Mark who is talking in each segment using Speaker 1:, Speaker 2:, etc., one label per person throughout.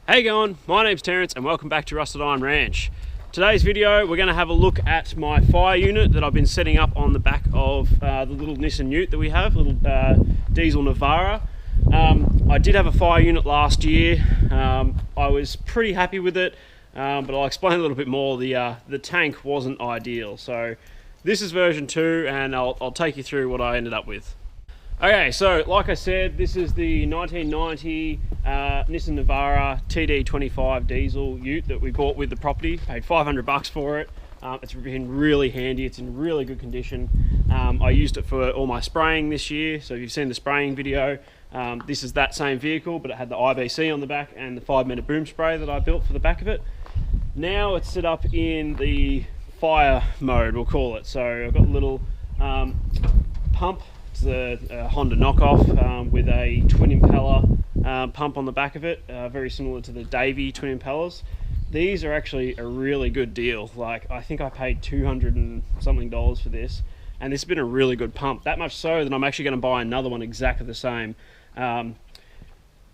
Speaker 1: How you going? My name's Terence and welcome back to Rusted Iron Ranch. Today's video we're going to have a look at my fire unit that I've been setting up on the back of the little Nissan Ute that we have, little diesel Navara. I did have a fire unit last year. I was pretty happy with it, but I'll explain a little bit more. The tank wasn't ideal, so this is version 2 and I'll take you through what I ended up with. Okay, so like I said, this is the 1990 Nissan Navara TD25 diesel ute that we bought with the property. Paid 500 bucks for it. It's been really handy. It's in really good condition. I used it for all my spraying this year. So if you've seen the spraying video, this is that same vehicle, but it had the IBC on the back and the 5-meter boom spray that I built for the back of it. Now it's set up in the fire mode, we'll call it. So I've got a little pump. It's a Honda knockoff with a twin impeller pump on the back of it, very similar to the Davey twin impellers. These are actually a really good deal. Like, I think I paid $200 and something for this, and this has been a really good pump. That much so that I'm actually going to buy another one exactly the same,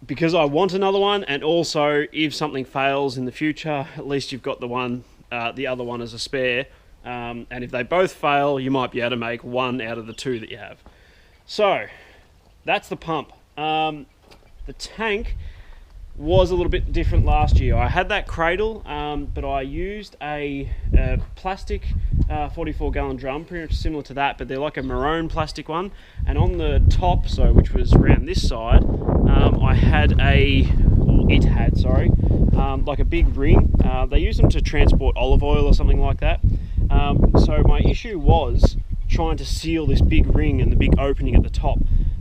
Speaker 1: because I want another one, and also if something fails in the future, at least you've got the other one as a spare. And if they both fail, you might be able to make one out of the two that you have. So that's the pump. The tank was a little bit different last year. I had that cradle, but I used a plastic 44-gallon drum, pretty much similar to that, but they're like a maroon plastic one. And on the top, so which was around this side, it had like a big ring. They use them to transport olive oil or something like that. So my issue was trying to seal this big ring and the big opening at the top.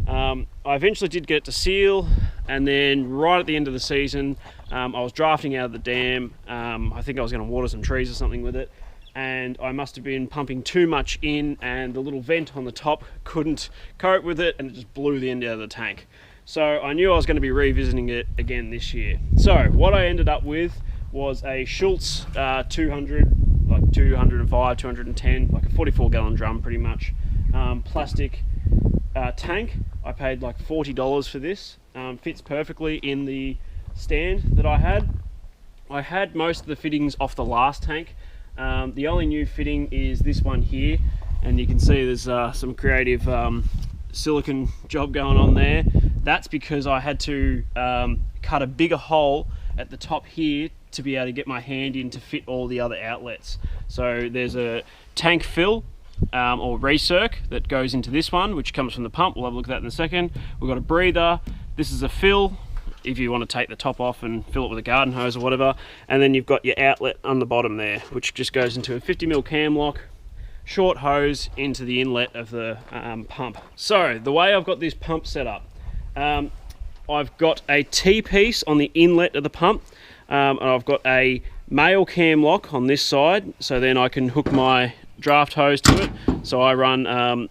Speaker 1: I eventually did get it to seal, and then right at the end of the season, I was drafting out of the dam. I think I was going to water some trees or something with it, and I must have been pumping too much in, and the little vent on the top couldn't cope with it, and it just blew the end out of the tank. So I knew I was going to be revisiting it again this year. So what I ended up with was a Schultz 200, like 205, 210, like a 44-gallon drum pretty much, plastic tank. I paid like $40 for this. Fits perfectly in the stand that I had. I had most of the fittings off the last tank. The only new fitting is this one here, and you can see there's some creative silicon job going on there. That's because I had to cut a bigger hole at the top here to be able to get my hand in to fit all the other outlets. So there's a tank fill or recirc that goes into this one, which comes from the pump. We'll have a look at that in a second. We've got a breather. This is a fill if you want to take the top off and fill it with a garden hose or whatever. And then you've got your outlet on the bottom there, which just goes into a 50mm cam lock, short hose into the inlet of the pump. So the way I've got this pump set up, I've got a T-piece on the inlet of the pump, and I've got a male cam lock on this side, so then I can hook my draft hose to it. So I run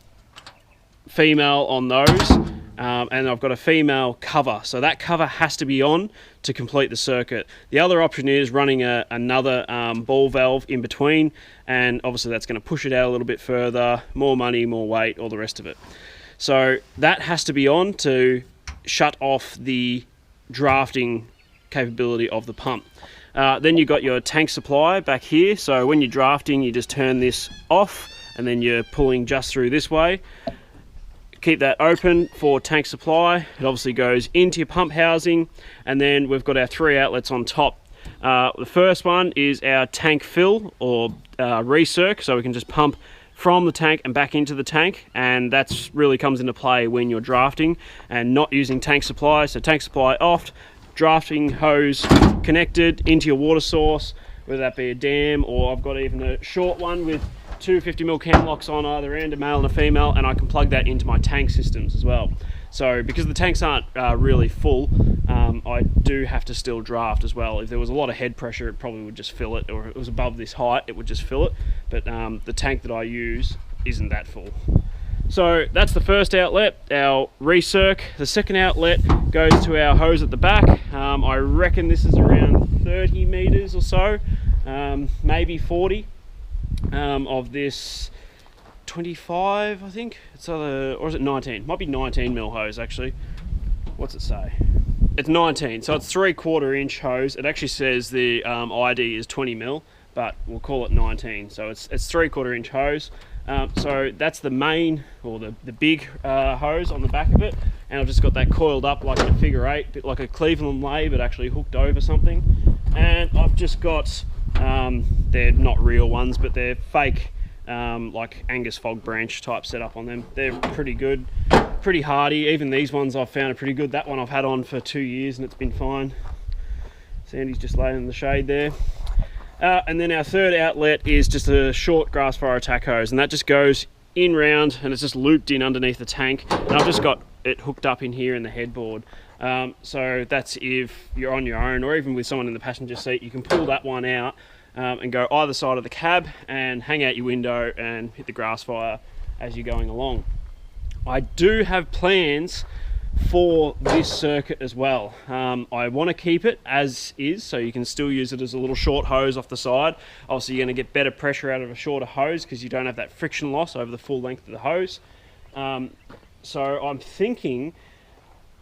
Speaker 1: female on those, and I've got a female cover, so that cover has to be on to complete the circuit. The other option is running another ball valve in between, and obviously that's going to push it out a little bit further, more money, more weight, all the rest of it. So that has to be on to shut off the drafting capability of the pump. Then you've got your tank supply back here, so when you're drafting you just turn this off and then you're pulling just through this way. Keep that open for tank supply. It obviously goes into your pump housing, and then we've got our 3 outlets on top. The first one is our tank fill or recirc, so we can just pump from the tank and back into the tank, and that's really comes into play when you're drafting and not using tank supply. So tank supply off, drafting hose connected into your water source, whether that be a dam, or I've got even a short one with 2 50mm cam locks on either end, a male and a female, and I can plug that into my tank systems as well. So because the tanks aren't really full, I do have to still draft as well. If there was a lot of head pressure, it probably would just fill it, or if it was above this height, it would just fill it. But the tank that I use isn't that full. So that's the first outlet, our recirc. The second outlet goes to our hose at the back. I reckon this is around 30 meters or so, maybe 40 of this 25, I think. It's either, or is it 19? Might be 19 mil hose actually. What's it say? It's 19, so it's 3/4 inch hose. It actually says the ID is 20 mil, but we'll call it 19. So it's 3/4 inch hose. So that's the main, or the big hose on the back of it, and I've just got that coiled up like a figure 8, bit like a Cleveland lay, but actually hooked over something. And I've just got, they're not real ones, but they're fake, like Angus fog branch type setup on them. They're pretty good, pretty hardy. Even these ones I've found are pretty good. That one I've had on for 2 years and it's been fine. Sandy's just laying in the shade there. And then our third outlet is just a short grass fire attack hose, and that just goes in round and it's just looped in underneath the tank. And I've just got it hooked up in here in the headboard. So that's if you're on your own, or even with someone in the passenger seat, you can pull that one out and go either side of the cab and hang out your window and hit the grass fire as you're going along. I do have plans for this circuit as well. I want to keep it as is, so you can still use it as a little short hose off the side. Obviously you're going to get better pressure out of a shorter hose because you don't have that friction loss over the full length of the hose. So I'm thinking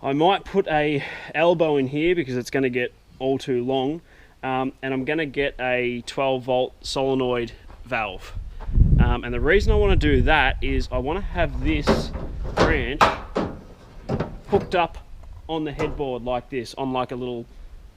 Speaker 1: I might put a elbow in here because it's going to get all too long, and I'm going to get a 12-volt solenoid valve. And the reason I want to do that is I want to have this branch hooked up on the headboard like this, on like a little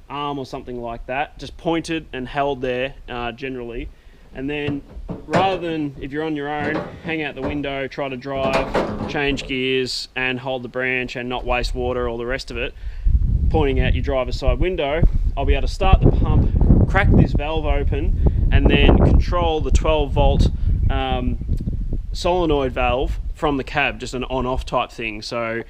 Speaker 1: arm or something like that, just pointed and held there generally. And then rather than, if you're on your own, hang out the window, try to drive, change gears and hold the branch and not waste water, all the rest of it, pointing out your driver's side window, I'll be able to start the pump, crack this valve open, and then control the 12-volt solenoid valve from the cab, just an on-off type thing. So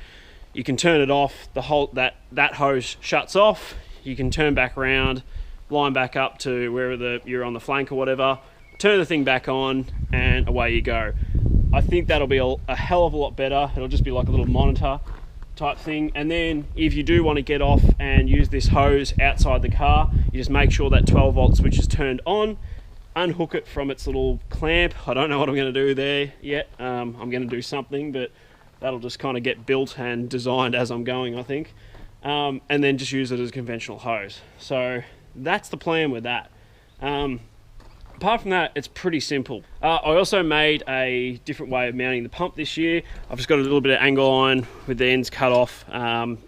Speaker 1: you can turn it off, the whole that hose shuts off, you can turn back around, line back up to wherever you're on the flank or whatever, turn the thing back on, and away you go. I think that'll be a hell of a lot better. It'll just be like a little monitor type thing. And then if you do want to get off and use this hose outside the car, you just make sure that 12-volt switch is turned on, unhook it from its little clamp. I don't know what I'm going to do there yet. I'm going to do something, but that'll just kind of get built and designed as I'm going, I think. And then just use it as a conventional hose. So that's the plan with that. Apart from that, it's pretty simple. I also made a different way of mounting the pump this year. I've just got a little bit of angle iron with the ends cut off,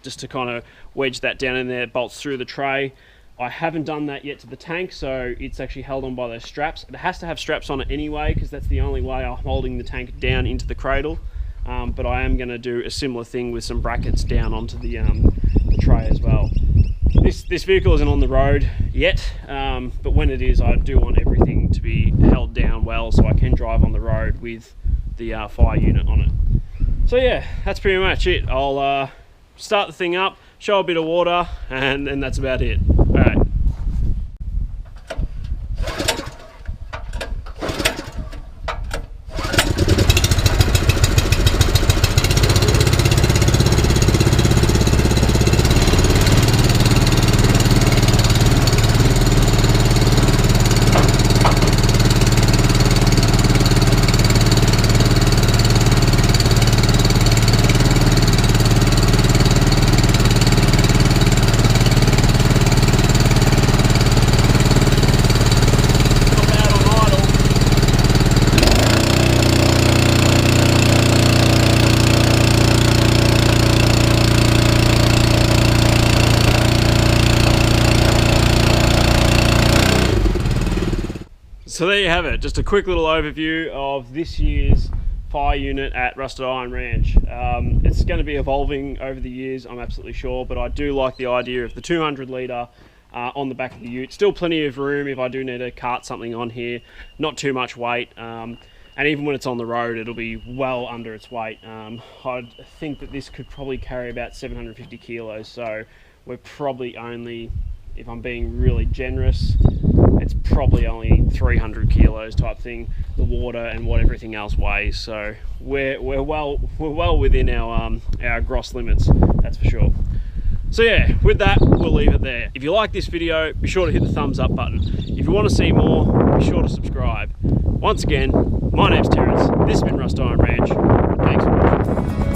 Speaker 1: just to kind of wedge that down in there. It bolts through the tray. I haven't done that yet to the tank, so it's actually held on by those straps. It has to have straps on it anyway, because that's the only way I'm holding the tank down into the cradle. But I am going to do a similar thing with some brackets down onto the tray as well. This vehicle isn't on the road yet, but when it is, I do want everything to be held down well so I can drive on the road with the fire unit on it. So yeah, that's pretty much it. I'll start the thing up, show a bit of water, and then that's about it. Alright. So there you have it, just a quick little overview of this year's fire unit at Rusted Iron Ranch. It's going to be evolving over the years, I'm absolutely sure, but I do like the idea of the 200 litre on the back of the ute. Still plenty of room if I do need to cart something on here, not too much weight, and even when it's on the road it'll be well under its weight. I think that this could probably carry about 750 kilos, so we're probably only, if I'm being really generous, it's probably only 300 kilos type thing, the water and what everything else weighs. So we're well within our gross limits, that's for sure. So yeah, with that, we'll leave it there. If you like this video, be sure to hit the thumbs up button. If you want to see more, be sure to subscribe. Once again, my name's Terence, this has been Rusted Iron Ranch. Thanks for watching.